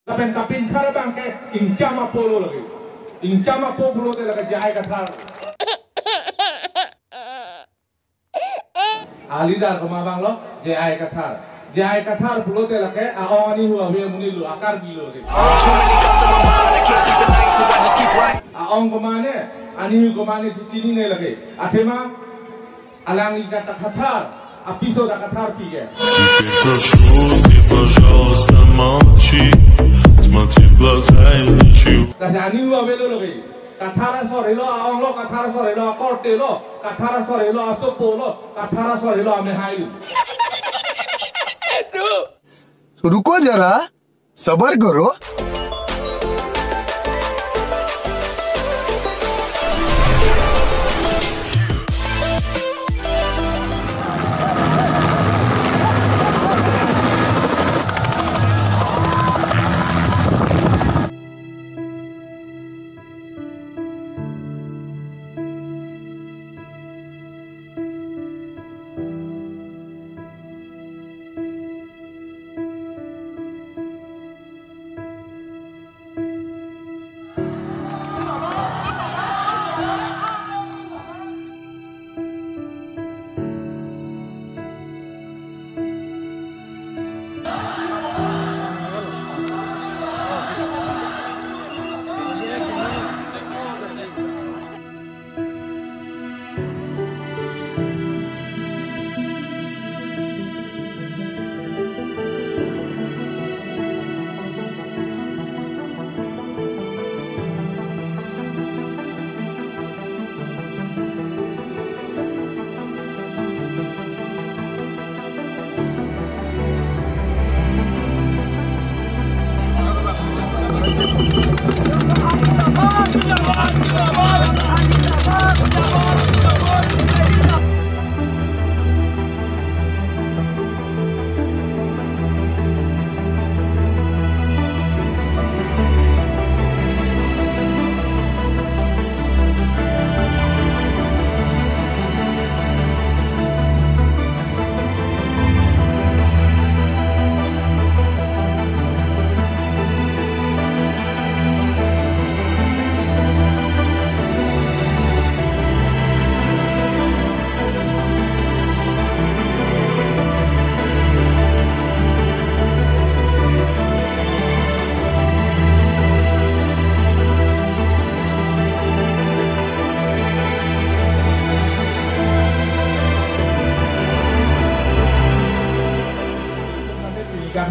Lapen kapin karabang ke ingcama polo lagi. Ingcama polo de lagi jai kathar. Alidar kemabang lo jai kathar. Jai kathar polo de lagi aoni huwa huwa munilu akar bilo lagi. Aong kemana? Ani kemana tini ne lagi. Akhirnya alang ikat kathar. Episode kathar pige. Пожалуйста, молчи, смотри в глаза и ничего. Ani huwa belo lagi. Kathara sore lo aong lo kathara sore lo korte lo kathara sore lo asopo lo kathara sore lo ame hayu. तो रुको जरा सबर करो।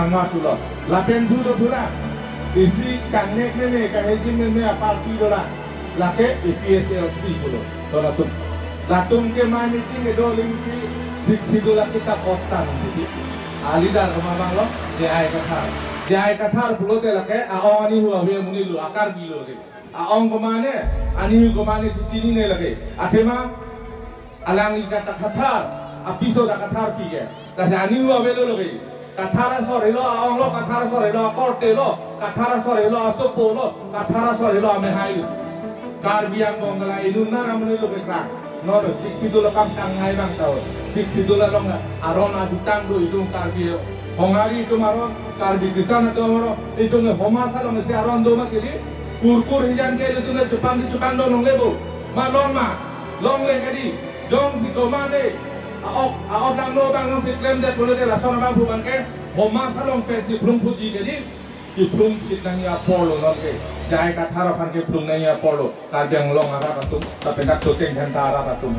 Nama tu lo, lapen tu lo pula, isi kanek nene kahejin nene apa tu lo lah, lake EPSLC tu lo, latum, latum ke mana ni do lingsi, siksi tu lah kita kotan, alidar kemabang lo, jai kathar pula tu lake aong ani huwa huwa munilu akar bilo lagi, aong kemana, ani kemana tini ne lagi, akhirnya alang ikat kathar, episode kathar pige, tapi ani huwa belo lagi. Kathara sore lo aong lo kathara sore lo korte lo kathara sore lo asopo lo kathara sore lo ame hayu kar biang bongala inun na ramne lo beklang no siksi dula kam tang hai bang tau siksi dula long aron adutang do idung kar bi hongari itu maron kar bi kisan to maro itu nge homa salong se aron do ma kili kurkur hijan ke itu nge Jepang do long lebo ma long le kadi jong si komande aok lang no bang nang siklem dat boleh de la sona bang bukan ke homa salong pe si plung puji jadi si plung sit nang ya polo nge jai kathara pan ke plung nang ya polo kadang long ara patung tapi nak syuting hantara patung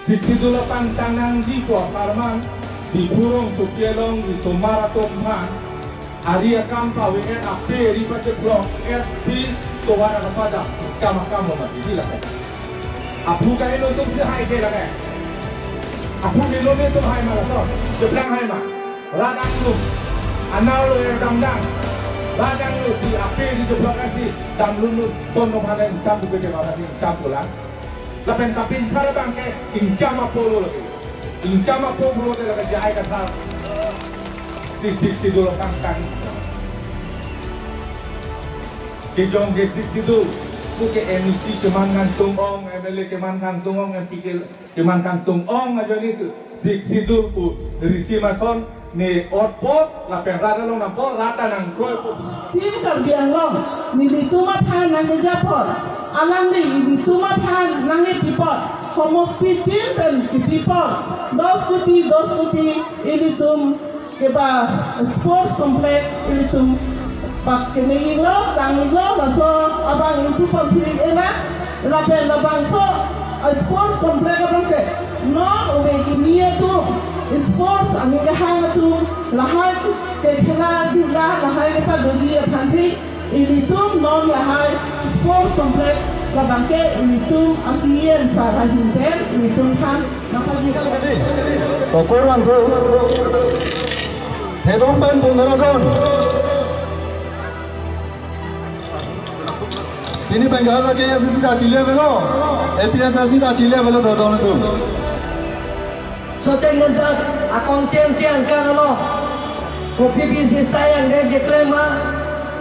siksi dula pantanang di ko karman di burung supielong di somara tomhan aria kampa weekend ape ri pace blong et di towara kapada kama mati sila ke apu kai lo tum se hai ke la ke aku nilo ni tu hai malah so, jeplang hai mah, radang lu, anau lu yang damdang, radang lu di api di jeplang kasih, dam lu tono mana yang dam bukan dia mana yang dam pulang, lapen kapin karabang ke ingcama polo lagi, ingcama polo de lagi jai kathar, siksi dulu kang, kejong ke siksi dulu. Ke MC keman kantung ong, MLA keman kantung ong, MPK keman kantung ong aja ni siksi tu risi mason ni otpo la pengrada lo nampo rata nang koi po. Tim kerbiang long, ni ditumatan nang japor, alang ni ditumatan nang tipot, homosti tim dan tipot, dos kuti ini tum keba sports complex ini tum pak kene ilo, tang ilo, laso abang itu pempirik enak, lapen labang so sports complex abang ke, no uwe ini tu sports ami kahang tu lahai kekela dula lahai lepa gadi aphansi ini tum non lahai sports complex labangke ini tum asien sarah hinten ini tum kan maka jika Tokoran tu, hedong ban 15 জন ini Bengal ke ACC dah cile belo, APSLC dah cile belo dodong itu. Sote ngentak akonsiensi angka lo, kopi bisnis saya yang dia klema,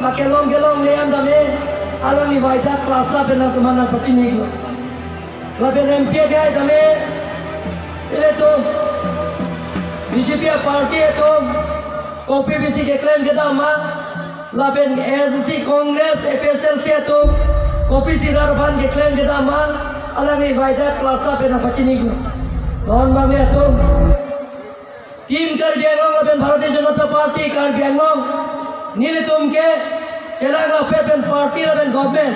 makelong gelong liam dame, alang ni baita klasa benar kemana pacini lo, laben MP dia dame, ini tu BJP parti itu kopi bisnis deklaim kita ama, laben ACC Kongres APSLC itu kopi sidarban deklaim kita ama, alang ni baita klasa benar pacini lo. Kawan bang lihat tuh, tim Karbi Anglong lapen Bharatiya Janata Party Karbi Anglong, nilai tumke celang lapen party lapen government.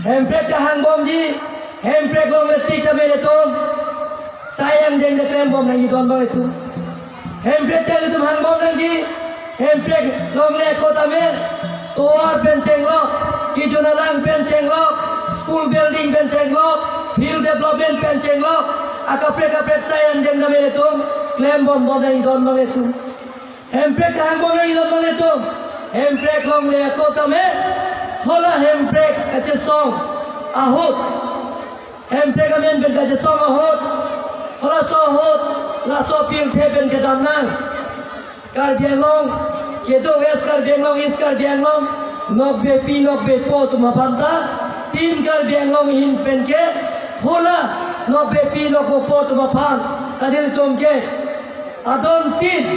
Hemprek kahang bom ji, hemprek long letik tabe letum, sayang jeng deklaim bom lagi tuan bang itu. Hemprek telu tum hang bom lagi, hemprek long leko tabe, toar penceng lo, kijunalang penceng lo, school building penceng lo. Field development penceng lo, akaprek sayang jeng dame letum, claim bom lagi don bang itu. Hemprek kahang bom lagi don bang itu, hemprek long leko tabe, hola hemprek kace song ahut, hemprek amen ben kace song ahut, hola so ahut, la so field theben ke damnang, Karbi Anglong, kedo west Karbi Anglong, east Karbi Anglong, nokbe pi nokbe po tumapanta, tim Karbi Anglong hin penke. Hola no bepi no popo tumapan kadil tumke adon tin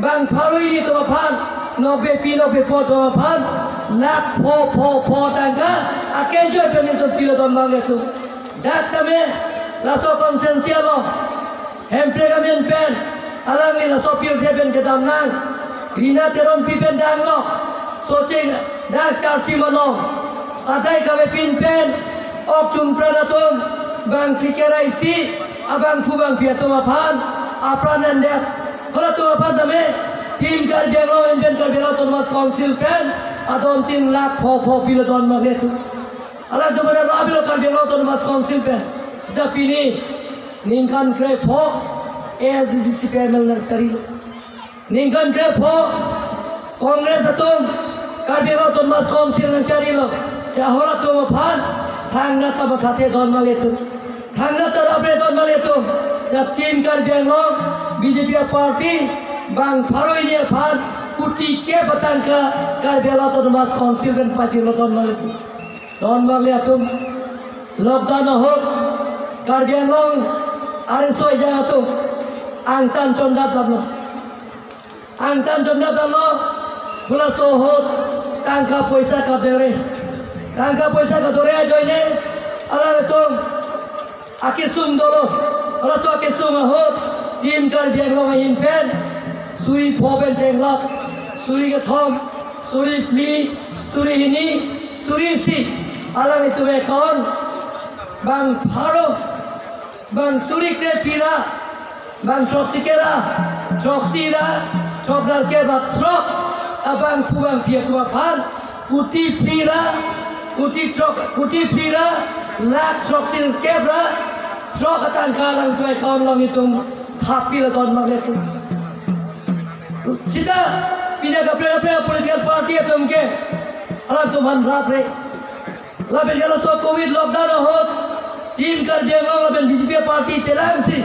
bang pharui tumapan no bepi no popo tumapan lak po tangka akejo penil tum pilo don bang itu dak kame laso konsensia lo hempre kame pen alang ni laso pil theben ke damnang rina teron pipen dang lo soche dak charchi mano adai kame pin pen Okjum pranatum bang krikera isi abang fubang piatum apan apranan dek kalau tu apan dame tim Karbi Anglong invent Karbi Anglong mas council pen adon tim lak po pilo don magnetu alam tu mana rabilo Karbi Anglong mas council pen sudah pilih ningkan krep po ACC panel nak cari ningkan krep po kongres atum Karbi Anglong mas council nak cari lo jahola tu apan Thangga taba kate don maletu, thangga tarabre don maletu. Jab tim Karbi Anglong BJP party bang pharoi ni phan kuti ke batangka Karbi Anglong mas council ben party lo don maletu. Don maletu lockdown ho Karbi Anglong arisoi jangatu angtan condat lablo, angtan condat lablo pula sohot tangka poisa kadere. Tangka poisa kadore aja ini, ala retum, akisum dolo, ala so akisum ahot, tim Karbi Anglong main pen, suri poben cenglok, suri ketom, suri pli, suri ini, suri si, ala itu mekon, bang pharo, bang suri krepira, bang troksikera, troksira, trokdal ke batrok, abang kubang piatuapan, kuti pira. Kuti pira lak troksin kebra trokatan kalang tuai kawan long itu hapil ton magnetu sida pindah ke political party itu mungkin alam tuhan rapre laben kalau so covid lockdown hot tim Karbi Anglong laben BJP party celang si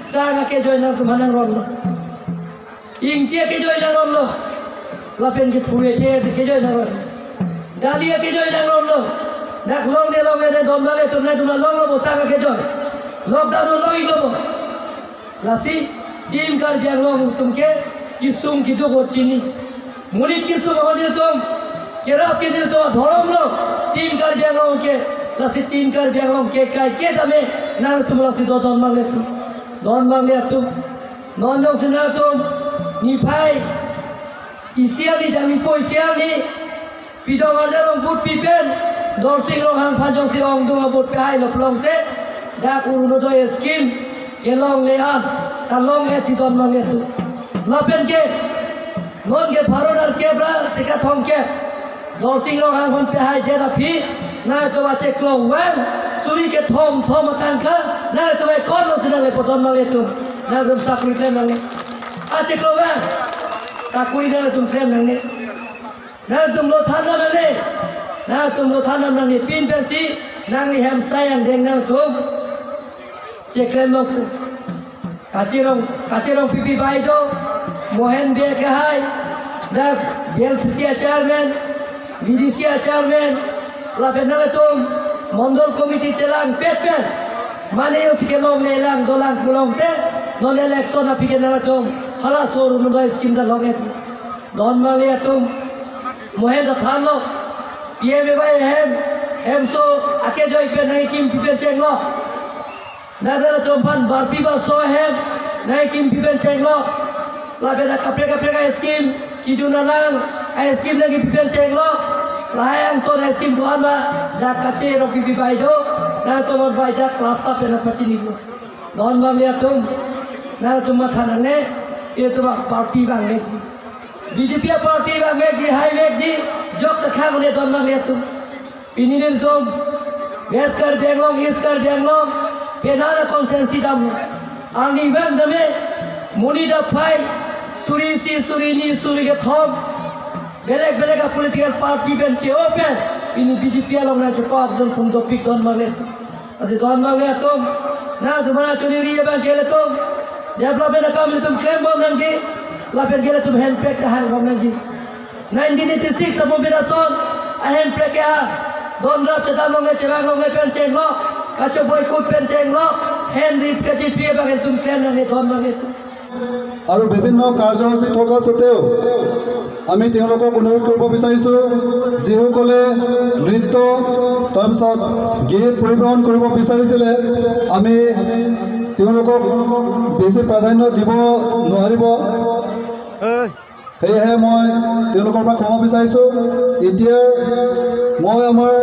sangat ke join tuhan yang rolo ingkia ke join yang rolo laben ke pure ke join yang rolo Dalia kejoy dan long dak long de don male tumna long lo bosa kejoy lockdown long ilo lasi team Karbi आंगलंग तुमके किसुम कितु गोचिनी मुनि किसुम होने तुम केराप के दिन तुम धर्म लो टीम कार्बी आंगलंग के लसी टीम कार्बी आंगलंग के काय के तमे नाल तुम लसी दो don मांगे तुम non dong sena तुम निफाई इसिया नि जामी पोइसिया नि पिदों आजा लोग फुट पिपेन दोर्सिंग लोग हांग फाजों से ओंग दो अबोट पे हाई लोग लोंगते डाक उरुनो दो स्किम के लोंग ले आन तालोंग है चितौन मांगे तू लापेन के नॉन के फारोनर के ब्रा सिका थोंग के दोर्सिंग लोग हांग फान पे हाई जेदा फी ना तो बच्चे क्लोंग वैन सूरी के थोम अकान का ना तो भाई कौन लोग सिना ले पोटोन मांगे तू ना तुम साकुरी क्लेम मांगे अच्छे क्लोंग वैन साकुरी ना तुम क्लेम मांगे ना तुम लो थाना मांगे ना तुम लो थाना मांगे pin Pence nang ni ham sayang dengan tuh ceklen lo kacirong pipi bayi tu mohen biar kehai dah biar sisia chairman vidisia chairman lapen nang tuh mondol komiti celang pet mana yang sekelong lelang dolang pulang te non election api kenal tuh halas orang muda skim dah long itu don malia tuh mohen dah than lo biar bayi hem so ake joy pe nahi kim pipen cheng lo nada to pan barpi ba so hem nahi kim pipen cheng lo la beda kapre ka skim ki juna lang skim lagi pipen cheng lo layang to skim duan ba da kache ro pipi bai do na to mon bai da class up na pachini lo don bang lihat tum na tum mathan ne ye to party bang ne ji BJP party bang ne ji hai ne ji jok ta khang ne don bang lihat tum ini ni tuh, beskar benglong, iskar benglong, penara konsensi damu. Angin bang dame, muni dah fai, suri ni suri ke thom, belak political party benci open. Ini BJP along na cepat dan tum topik don maglet. Asal don maglet tuh, na tu mana curi ria bang kele tuh, dia pelapor nak kami tuh claim bom nanti, pelapor kele tuh handpack dah bom nanti. 1986 sama beda son, handpack ya. Don rap cetam long le cewang long le penceng lo, kaco boykot penceng lo, hand rip kaci pria bagai tum klan yang don bang itu. আৰু বিভিন্ন কাৰ্যসূচী থকা সত্ত্বেও আমি তেওঁলোকক অনুৰোধ কৰিব বিচাৰিছোঁ যিসকলে নৃত্য তাৰপিছত গীত পৰিৱেশন কৰিব বিচাৰিছিলে আমি তেওঁলোকক বেছি প্ৰাধান্য দিব নোৱাৰিব সেয়েহে মই তেওঁলোকৰ পৰা ক্ষমা বিচাৰিছোঁ এতিয়া মই আমাৰ